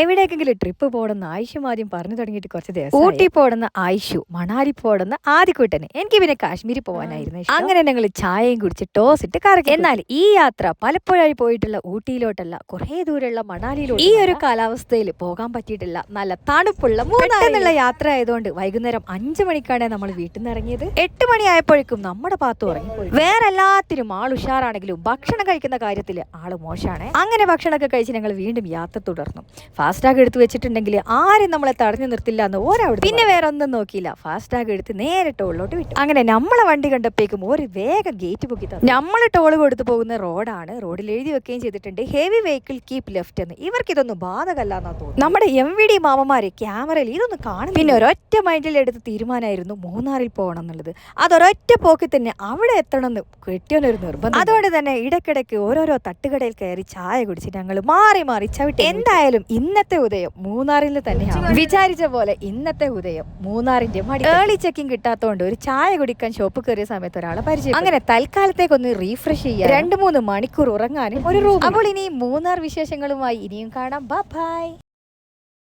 എവിടേക്കെങ്കിലും ട്രിപ്പ് പോടുന്ന ആയിഷും ആദ്യം പറഞ്ഞു തുടങ്ങിയിട്ട് കുറച്ച് ദിവസം ഊട്ടി പോടുന്ന ആയിഷു, മണാലി പോടുന്ന ആദ്യക്കൂട്ടന്, എനിക്ക് പിന്നെ കാശ്മീരിൽ പോകാനായിരുന്നു ഇഷ്ടം. അങ്ങനെ ഞങ്ങൾ ചായയും കുടിച്ച് ടോസ് ഇട്ട് കറക്കി. എന്നാൽ ഈ യാത്ര പലപ്പോഴായി പോയിട്ടുള്ള ഊട്ടിയിലോട്ടല്ല, കുറെ ദൂരമുള്ള മണാലിയിലോട്ട്. ഈ ഒരു കാലാവസ്ഥയിൽ പോകാൻ പറ്റിയിട്ടില്ല. നല്ല തണുപ്പുള്ള മൂന്നാറിനുള്ള യാത്ര ആയതുകൊണ്ട് വൈകുന്നേരം 5 മണിക്കാണ് നമ്മൾ വീട്ടിൽ നിന്ന് ഇറങ്ങിയത്. 8 മണിയായപ്പോഴേക്കും നമ്മുടെ പാത്തു ഉറങ്ങിപ്പോയി. വേറെ എല്ലാത്തിനും ആൾ ഉഷാറാണെങ്കിലും ഭക്ഷണം കഴിക്കുന്ന കാര്യത്തിൽ ആള് മോശമാണ്. അങ്ങനെ ഭക്ഷണമൊക്കെ കഴിച്ച് ഞങ്ങൾ വീണ്ടും യാത്ര തുടർന്നു. ഫാസ്റ്റാഗ് എടുത്ത് വെച്ചിട്ടുണ്ടെങ്കിൽ ആരും നമ്മളെ തടഞ്ഞു നിർത്തില്ല എന്ന് ഓരവിടെ. പിന്നെ വേറെ ഒന്നും നോക്കിയില്ല, ഫാസ്റ്റാഗ് എടുത്ത് നേരെ ടോളിലോട്ട് വിട്ടു. അങ്ങനെ നമ്മളെ വണ്ടി കണ്ടപ്പോഴേക്കും ഒരു വേഗം ഗേറ്റ് പൊക്കി തന്നു. നമ്മൾ ടോൾ കൊടുത്തു പോകുന്ന റോഡാണ്. റോഡിൽ എഴുതി വെക്കുകയും ചെയ്തിട്ടുണ്ട് ഹെവി വെഹിക്കിൾ കീപ് ലെഫ്റ്റ് എന്ന്. ഇവർക്ക് ഇതൊന്നും ബാധകല്ലാന്നാ തോന്നുന്നു. നമ്മുടെ MVD മാമന്മാര് ക്യാമറയിൽ ഇതൊന്നും കാണും. പിന്നെ ഒരൊറ്റ മൈൻഡിൽ എടുത്ത് തീരുമാനമായിരുന്നു മൂന്നാറിൽ പോകണം എന്നുള്ളത്. അതൊരൊറ്റ പോക്കിൽ തന്നെ അവിടെ എത്തണമെന്ന് കെട്ടിയൊരു നിർബന്ധം. അതുകൊണ്ട് തന്നെ ഇടയ്ക്കിടയ്ക്ക് ഓരോരോ തട്ടുകടയിൽ കയറി ചായ കുടിച്ച് ഞങ്ങൾ മാറി മാറി ചവിട്ടി. എന്തായാലും ഇന്നത്തെ ഉദയം മൂന്നാറിൽ തന്നെയാണ്. വിചാരിച്ച പോലെ ഇന്നത്തെ ഉദയം മൂന്നാറിന്റെ മടി. ഏർലി ചെക്കിംഗ് കിട്ടാത്തതുകൊണ്ട് ഒരു ചായ കുടിക്കാൻ ഷോപ്പ് കയറിയ സമയത്ത് ഒരാളെ പരിചയം. അങ്ങനെ തൽക്കാലത്തേക്കൊന്ന് റീഫ്രഷ് ചെയ്യാൻ 2-3 മണിക്കൂർ ഉറങ്ങാനും ഒരു റൂം. അപ്പോൾ ഇനി മൂന്നാർ വിശേഷങ്ങളുമായി ഇനിയും കാണാം. ബൈ.